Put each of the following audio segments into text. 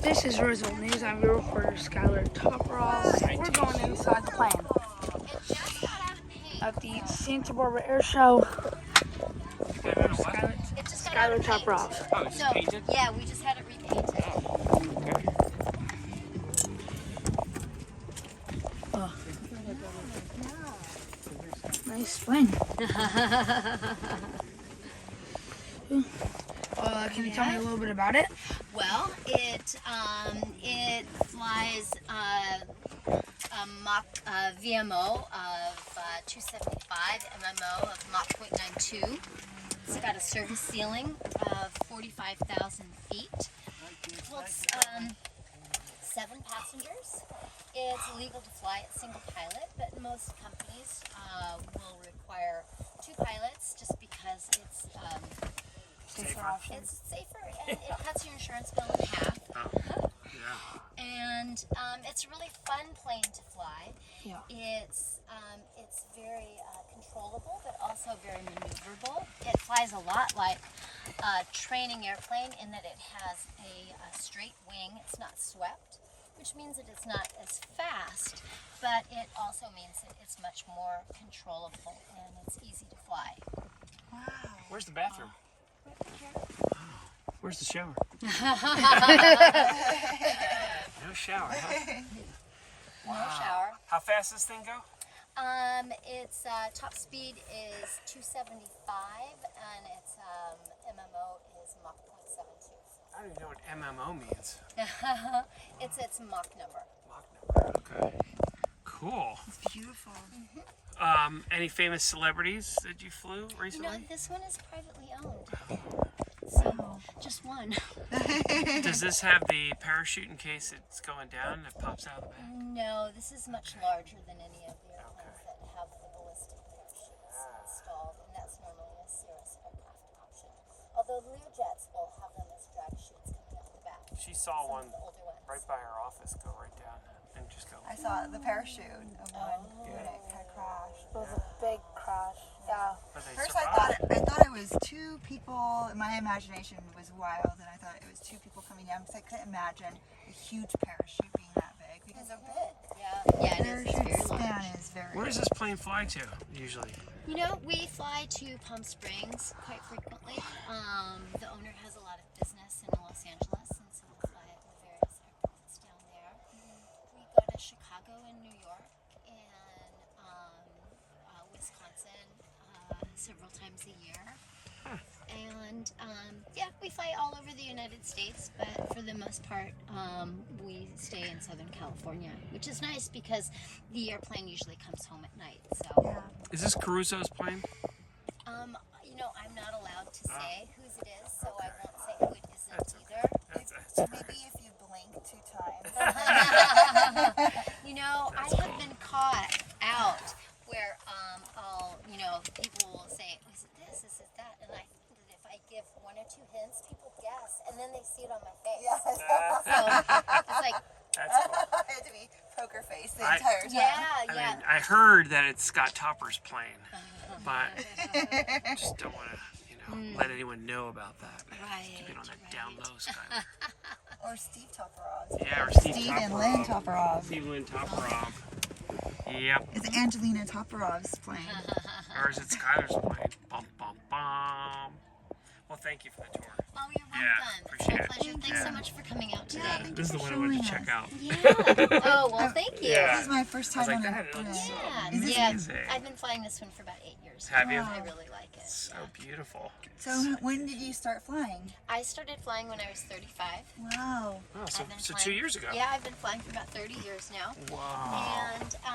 This is Result News. I'm your reporter, Skylar Topross. We're going inside the plane at the Santa Barbara Air Show. Skylar Topross. Oh, it's painted? Yeah, we just had it repainted. Oh. Nice plane. Can you tell me a little bit about it? Well, it flies a Mach VMO of 275, MMO of Mach 0.92. It's got a service ceiling of 45,000 feet. It holds 7 passengers. It's illegal to fly at single pilot, but most companies will require 2 pilots just because it's safer and it cuts your insurance bill in half. And it's a really fun plane to fly. Yeah. It's very controllable, but also very maneuverable. It flies a lot like a training airplane in that it has a straight wing. It's not swept, which means that it's not as fast, but it also means that it's much more controllable and it's easy to fly. Wow. Where's the bathroom? Where's the shower? No shower, huh? Wow. No shower. How fast does this thing go? Its top speed is 275 and its MMO is Mach 0.72. I don't even know what MMO means. It's its Mach number. Mach number, okay. Cool. It's beautiful. Any famous celebrities that you flew recently? No, this one is privately owned. So, just one. Does this have the parachute in case it's going down and it pops out of the back? No, this is much larger than any of the airplanes that have the ballistic parachutes installed, and that's normally a Cirrus aircraft option. Although Learjets will have them as drag chutes coming out the back. She saw Some one of the older ones. right by her office go right down and just go. I saw the parachute of one when it had crashed. It was a big crash. Yeah. But they First, survived. I thought it was 2 people. My imagination was wild, and I thought it was 2 people coming down because I couldn't imagine a huge parachute being that big. Because It's a bit. Yeah, it is. It's parachute very span large. is very. Where does this plane fly to usually? You know, we fly to Palm Springs quite frequently. The owner has a lot of business in Los Angeles, and so we fly at the various airports down there. We go to Chicago and New York and Wisconsin several times a year. And yeah, we fly all over the United States, but for the most part, we stay in Southern California, which is nice because the airplane usually comes home at night. So. Yeah. Is this Caruso's plane? You know, I'm not allowed to say whose it is, so I won't say who it isn't either. That's okay. Maybe if you blink 2 times. You know, I have been caught out where people will say, is it this, is it that? And I think that if I give 1 or 2 hints, people guess, and then they see it on my face. Yes. So it's like, That's cool. I had to be poker face the entire time. yeah. I mean, I heard that it's Scott Topper's plane, but just don't want to, let anyone know about that. Right, Keep it on that down low, Skylar. Or Steve Toporov. Yeah, or Steve Steve Toporov. and Lynn Toporov. Steve Lynn Toporov. Yep. It's Angelina Toporov's plane. Or is it Skylar's plane? Bum, bum, bum. Well, thank you for the tour. oh, you're welcome. Yeah, It's my appreciate it. pleasure. Thanks Yeah. so much for coming out today. Yeah, thank This is you the for one I wanted to showing check us. out. Yeah. Oh, well, thank you. Yeah. This is my first I was time like, on that a looks so Yeah, amazing. I've been flying this one for about 8 years. Have you? I really like it. So beautiful. So when did you start flying? I started flying when I was 35. Wow. Oh, so, I've been so flying- 2 years ago. Yeah, I've been flying for about 30 years now. Wow.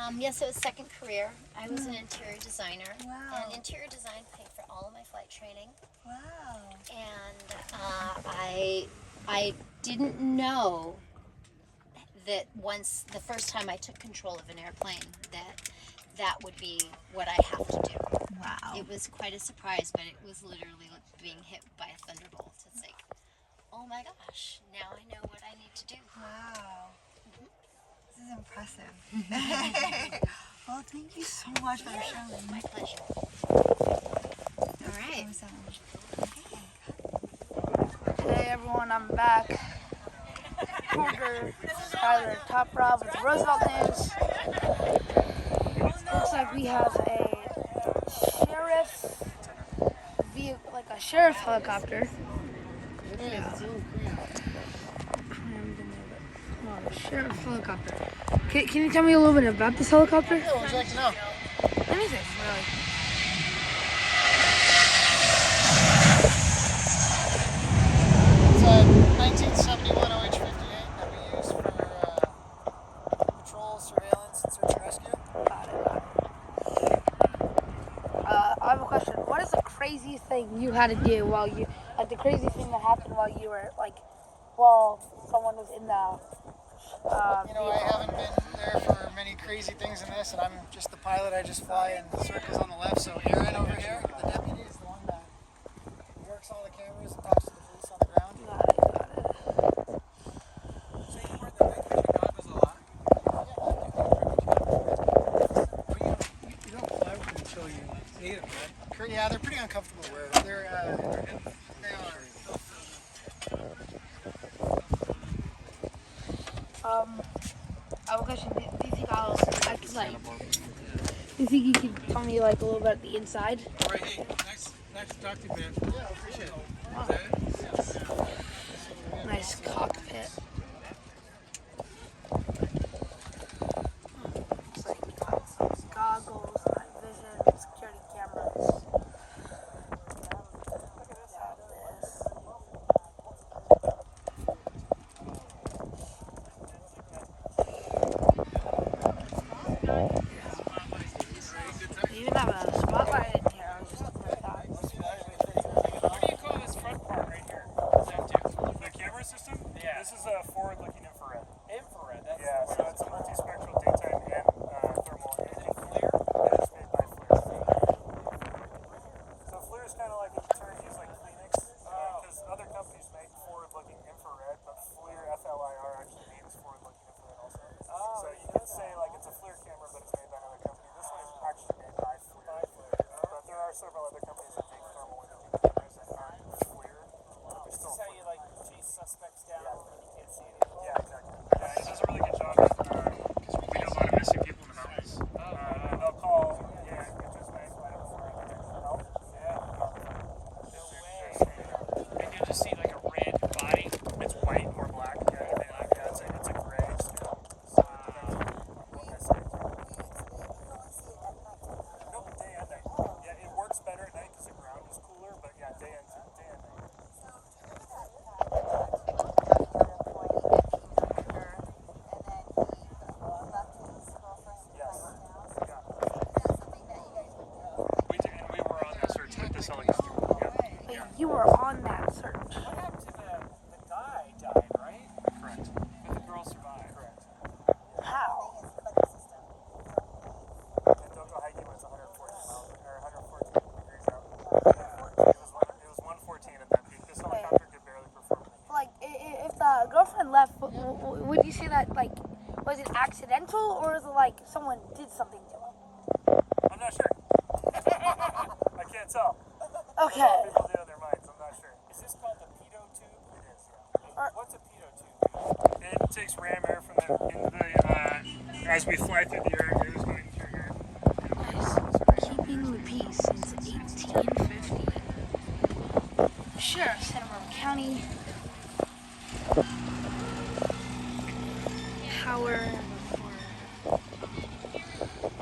And yes, it was second career. I was an interior designer. Wow. And interior design paid for all of my flight training. Wow. And I didn't know that once the first time I took control of an airplane that would be what I have to do. Wow. It was quite a surprise, but it was literally like being hit by a thunderbolt. It's like, oh my gosh, now I know what I need to do. Wow. This is impressive. Well, thank you so much for showing. My pleasure. All right. Hey everyone, I'm back. reporter Skylar Toprov with Roosevelt News. Looks like we have a sheriff vehicle, like a sheriff helicopter. Yeah. Oh, a sheriff helicopter. Can you tell me a little bit about this helicopter? Yeah, what would you like to know? Anything, really. It's a 1971 OH-58 that we use for patrol, surveillance, and search and rescue. Got it. I have a question. What is the craziest thing you had to do while you, like the craziest thing that happened while you were, like, while someone was in the You know, I haven't been there for many crazy things in this, and I'm just the pilot. I just fly in circles on the left. So Aaron over here, the deputy, is the one that works all the cameras and talks to the police on the ground. Got it. So you wear the night vision goggles a lot? You don't fly with them until you need them, right? Yeah, they're pretty uncomfortable to wear. They are. I have a question. Do you think I could, like, do you think you could tell me, like, a little bit about the inside? All right, hey, nice to talk to you, man. Yeah, appreciate it. Is that it? Nice cockpit. Looks like you got some goggles, night vision, security cameras. Got this. You even have a spotlight in here. I was just looking at that. What do you call this front part right here? The camera system? Yeah. This is a forward-looking infrared. Infrared? Yeah, so it's a multispectral daytime and thermal. Is it FLIR? Yeah, it's made by FLIR. So FLIR is kind of like a term used like Phoenix, because other companies make forward-looking infrared, but FLIR, F-L-I-R, actually means forward-looking infrared also. So you could say like it's a FLIR camera, but it's made by another company. This one is actually made by FLIR. But there are several other companies that make thermal imaging cameras that aren't FLIR. This is how you like chase suspects down when you can't see anything. Yeah, exactly. Yeah, it does a really good job because we know a lot of missing people in the mountains. And they'll call, yeah, get this nice light up for help. Yeah. No way. And you'll just see like a red body. It's white or black. Yeah, anything like that. It's a gray. So that's it. Nope, day and night. Yeah, it works better at night because the ground is cooler, but yeah, day and night. We did, and we were on that search with this helicopter. Yeah. You were on that search. What happened to the guy died, right? Correct. But the girl survived. Correct. How? And don't go hiking when it's 114 miles or 114 degrees out. It was 114 at that peak. This helicopter could barely perform. Like, if the girlfriend left, would you say that, like, was it accidental or is it like someone did something to him? I'm not sure. I can't tell. Okay. People do in their minds. I'm not sure. Is this called the pitot tube? It is. Yeah. What's a pitot tube? It takes ram air from the as we fly through the air. It was going through here. Nice. Keeping the peace since 1850. Sheriff, Santa Barbara County. Power.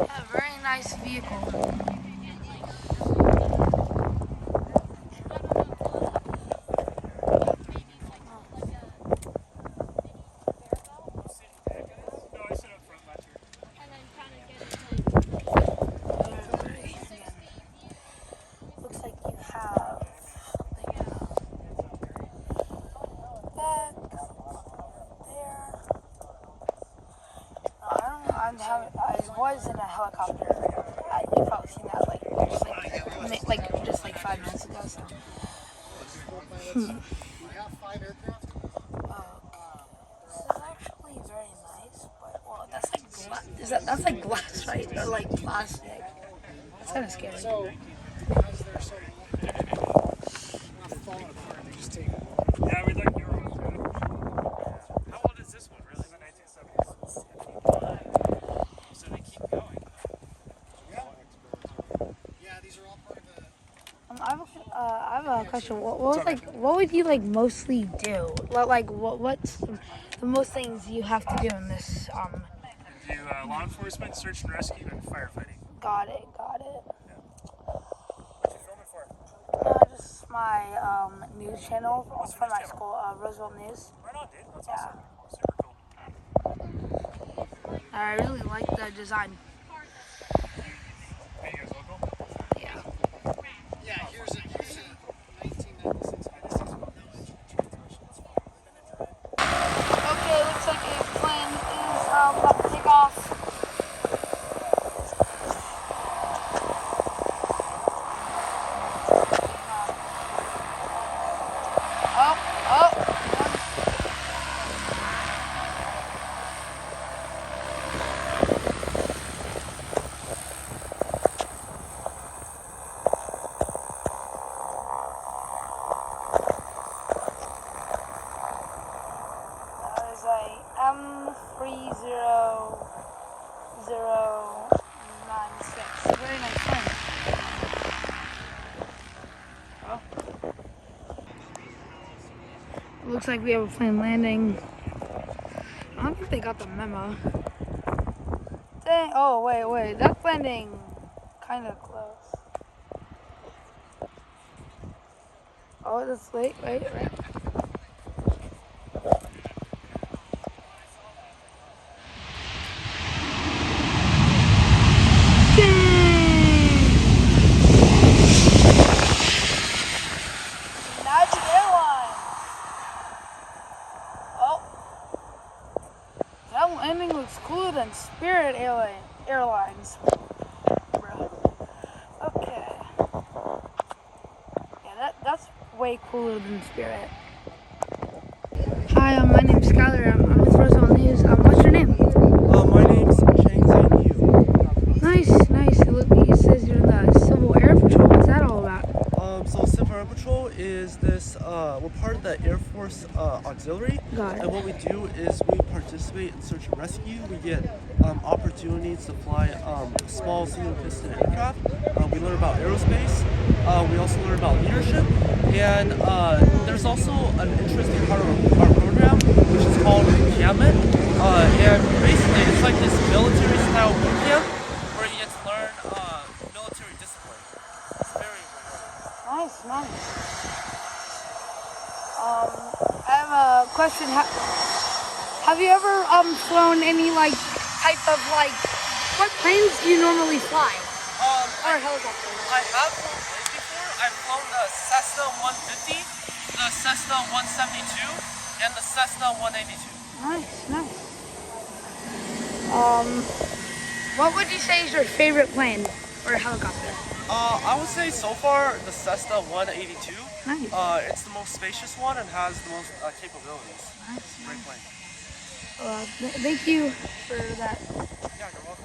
A very nice vehicle. No, I sit up front last year. Looks like you have like back there. I was in a helicopter. You've probably seen that just like 5 minutes ago. So. I have 5 aircraft. This is actually very nice, but well, that's like glass. That's like glass, right? Or like plastic. It's kind of scary. So, because they're so not falling apart, they just take. Yeah, we like your own. How old is question. What would you like mostly do? What's the most things you have to do in this? Do law enforcement, search and rescue, and firefighting. Got it. What you filming for? Just my news channel What's for your my news channel? school, Roosevelt News. Right on, dude. That's Yeah. awesome. Super cool. I really like the design. Hey, you guys local? Yeah. Yeah, here's a 1996. Okay, looks like a plane is about to take off. That is a M3096. Very nice plane. Oh. Looks like we have a plane landing. I don't think they got the memo. Dang. Oh, wait. That's landing kind of close. Oh, that's wait. United Airlines. Oh, that landing looks cooler than Spirit Airlines. Bro. Okay. Yeah, that's way cooler than Spirit. Hi, my name's Skylar. I'm with Roosevelt News. What's your name? My name's Chang Zhang Yu. Nice. It says you're the Civil Air Patrol. What's that all about? So Civil Air Patrol is this, we're part of the Air Force Auxiliary. Got it. And what we do is we participate in search and rescue. We get opportunities to fly small single piston aircraft. We learn about aerospace. We also learn about leadership. And there's also an interesting part of our program, which is called encampment. And basically it's like this military style boot camp where you get to learn military discipline. It's very rewarding. Nice. I have a question. Have you ever flown any type of what planes do you normally fly? Or helicopters? I have flown planes before. I've flown the Cessna 150, the Cessna 172, and the Cessna 182. Nice. What would you say is your favorite plane or helicopter? I would say so far the Cessna 182. Nice. It's the most spacious one and has the most capabilities. Nice. Great plane. Thank you for that. Yeah, you're welcome.